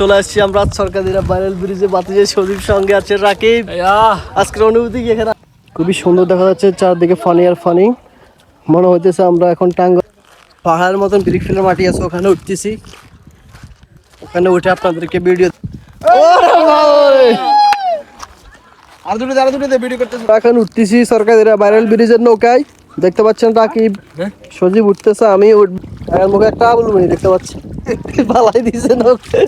চলে আসছি আমরা সরকারিরা ভাইরাল ব্রিজে বাতিজে সজীব সঙ্গে আছে রাকিব। আজকের অনুভূতি কি এখানে? খুবই সুন্দর দেখা যাচ্ছে, চারদিকে ফানি আর ফানি। মনে হইতেছে আমরা এখন টাঙ্গাইল পাহাড়ের মতন ব্রিক ফিলের মাটি আছে, ওখানে উঠতেছি। ওখানে উঠে আপনাদেরকে ভিডিও এখন উঠতেছি সরকারিরা ভাইরাল ব্রিজের নৌকায়। দেখতে পাচ্ছেন রাকিব সজীব উঠতেছে, আমি মুখে একটা বলবো দেখতে পাচ্ছি বালাই দিছে নৌকা।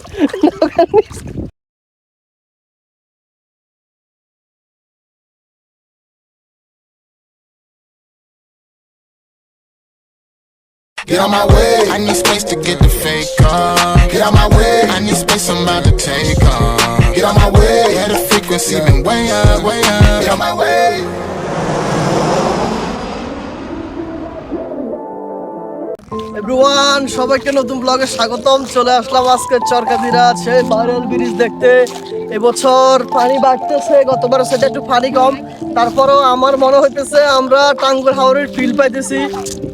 Get on my way, I need space to get the fake on. Get on my way, I need space I'm about to take on. Get on my way, yeah, the frequency been way up, way up. Get on my way. Everyone, সবাইকে নতুন ব্লগে স্বাগতম। চলে আসলাম আজকে চরকাদিরা আছে viral bridge দেখতে। এবছর পানি বাড়তেছে, গতবার সেটা একটু পানি কম, তারপরেও আমার মনে হইতেছে আমরা টাঙ্গুয়ার হাওরের ফিল পাইতেছি।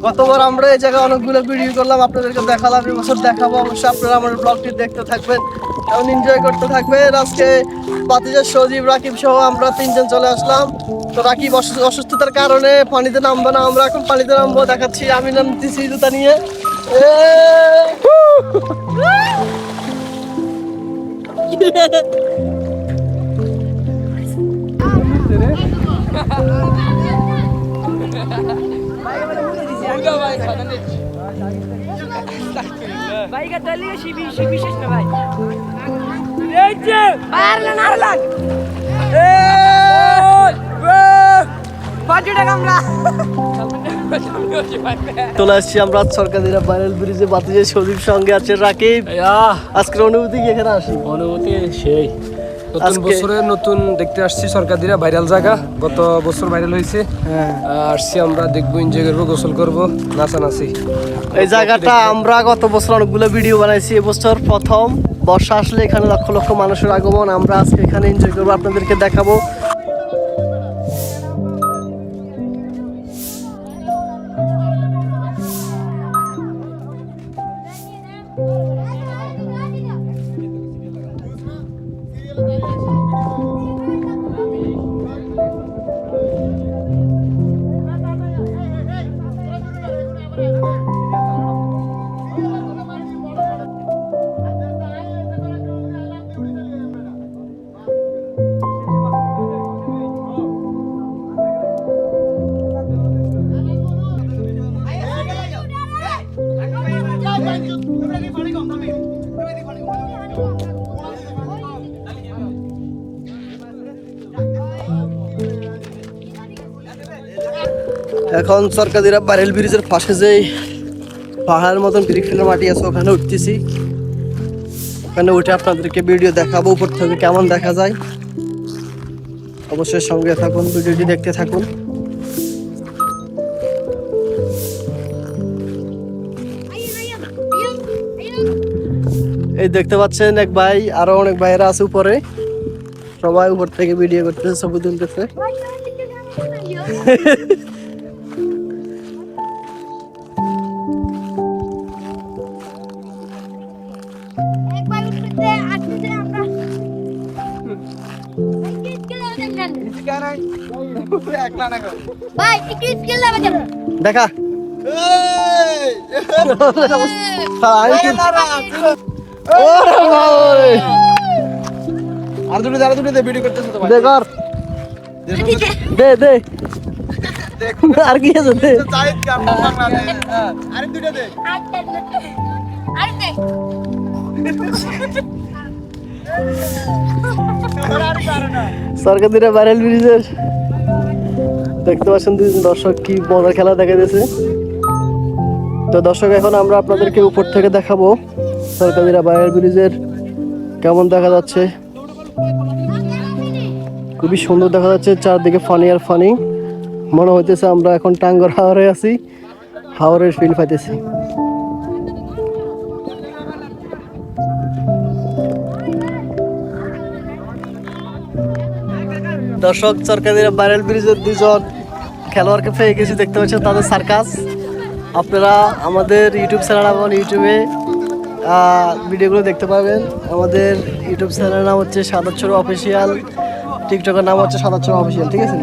গতবার আমরা এই জায়গায় অনেকগুলো ভিডিও করলাম, আপনাদেরকে দেখালাম, এবছর দেখাবো। অবশ্যই আপনারা আমার ব্লগটি দেখতে থাকবেন এবং এনজয় করতে থাকবেন। আজকে বাতিজা সজীব রাকিব সহ আমরা তিনজন চলে আসলাম। তো রাকিব অসুস্থতার কারণে পানিতে নামবো না, আমরা এখন পানিতে নামবো, দেখাচ্ছি। আমি নামতেছি জুতা নিয়ে। চলে আসছি আমরা সরকারিরা ভাইরাল ব্রিজে বাতিজে সজীব সঙ্গে আছে রাকিব। আজকের অনুভূতি কি এখানে আসি? অনুভূতি সেই নতুন বছরের নতুন দেখতে আসছি সরকারিরা ভাইরাল জায়গা। গত বছর ভাইরাল হয়েছে, আসছি আমরা দেখবো, এনজয় করবো, গোসল করবো, নাচানাচি। এই জায়গাটা আমরা গত বছর অনেকগুলো ভিডিও বানাইছি, এবছর প্রথম বর্ষা আসলে এখানে লক্ষ লক্ষ মানুষের আগমন। আমরা আজকে এখানে এনজয় করবো, আপনাদেরকে দেখাবো। এখন সরকারিরা ভাইরাল ব্রিজের পাশে যে পাহাড়ের মতন ব্রিক ফিলের মাটি আছে, ওখানে উঠতেছি। ওখানে উঠে আপনাদেরকে ভিডিও দেখাবো উপর থেকে কেমন দেখা যায়। অবশ্যই সঙ্গে থাকুন, ভিডিওটি দেখতে থাকুন। এই দেখতে পাচ্ছেন এক ভাই, আরো অনেক ভাইয়েরা আছে উপরে, সবাই উপর থেকে ভিডিও করতেছে, ছবি তুলতেছে। দেখা আর কি আছে? সরকারিরা ভাইরাল ব্রিজের দেখতে পাচ্ছেন দর্শক কি মজার খেলা দেখা যাচ্ছে। তো দর্শক, এখন আমরা আপনাদেরকে উপর থেকে দেখাবো সরকারিরা ভাইরাল ব্রিজের কেমন দেখা যাচ্ছে। খুবই সুন্দর দেখা যাচ্ছে, চারদিকে ফানি আর ফানি। মনে হইতেছে আমরা এখন টাঙ্গাইল হাওরে আছি, হাওরের ফিল পাইতেছি। দর্শক, সরকারিরা ভাইরাল ব্রিজের দুজন খেলোয়াড়কে পেয়ে গেছি, দেখতে পাচ্ছেন তাদের সার্কাস। আপনারা আমাদের ইউটিউব চ্যানেল এবং ইউটিউবে ভিডিওগুলো দেখতে পাবেন। আমাদের ইউটিউব চ্যানেলের নাম হচ্ছে সাদাত ছোড়ো অফিসিয়াল, টিকটকের নাম হচ্ছে সাদাত ছোড়ো অফিসিয়াল, ঠিক আছে?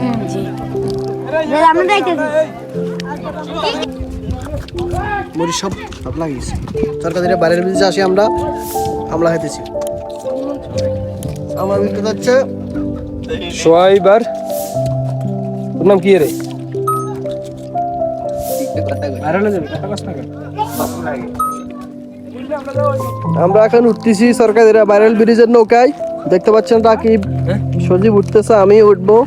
মরিচ সব সব লাগিয়েছি। সরকারিরা বাইরের বিজে আসি আমরা খাইতেছি। আমার ভিতরে হচ্ছে সোয়াইব আর তোর নাম কি রে? আমরা এখন উঠতেছি সরকারিরা ভাইরাল ব্রিজের নৌকায়। দেখতে পাচ্ছেন রাকিব সজীব উঠতেছে, আমি উঠবো।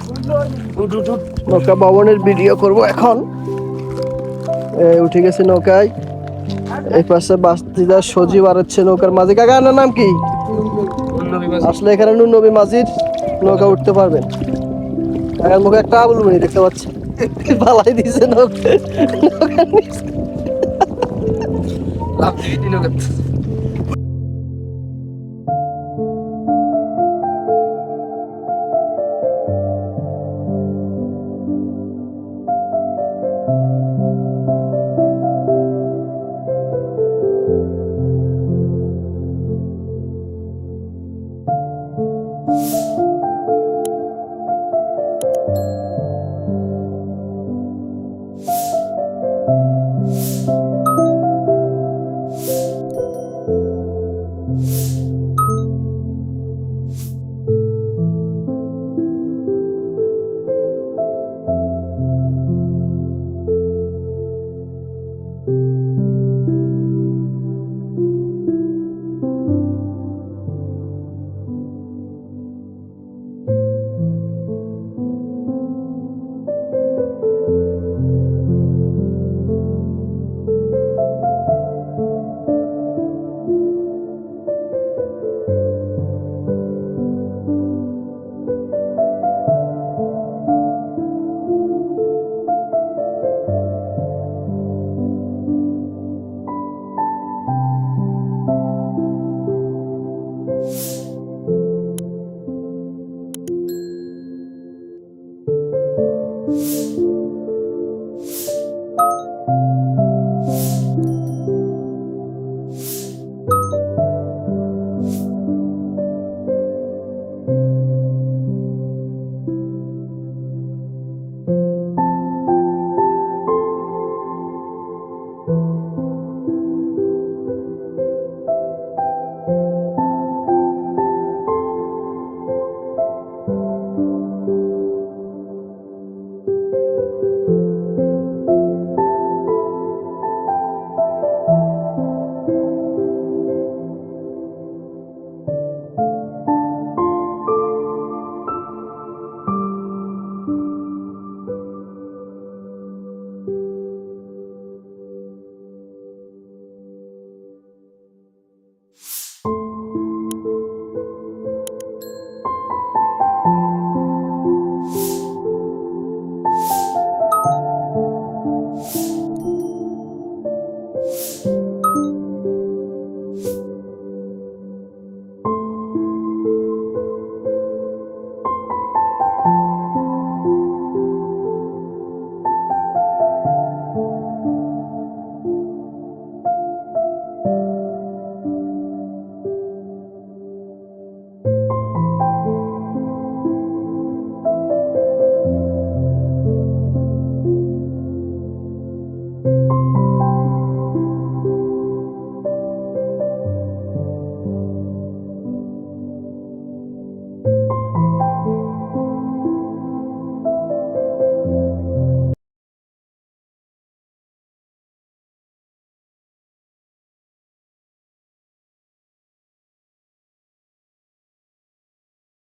নৌকা ভবনের ভিডিও করব এখন। উঠে গেছে নৌকায়। এই পাশে বাস্তিদার সজীব আর হচ্ছে নৌকার মাঝি। কাকা আপনার নাম কি? আসলে এখানে নবী মাঝির নৌকা উঠতে পারবেন। কাকার মুখে একটা আবুল মনি দেখতে পাচ্ছি, পালাই দিয়েছে নৌকা।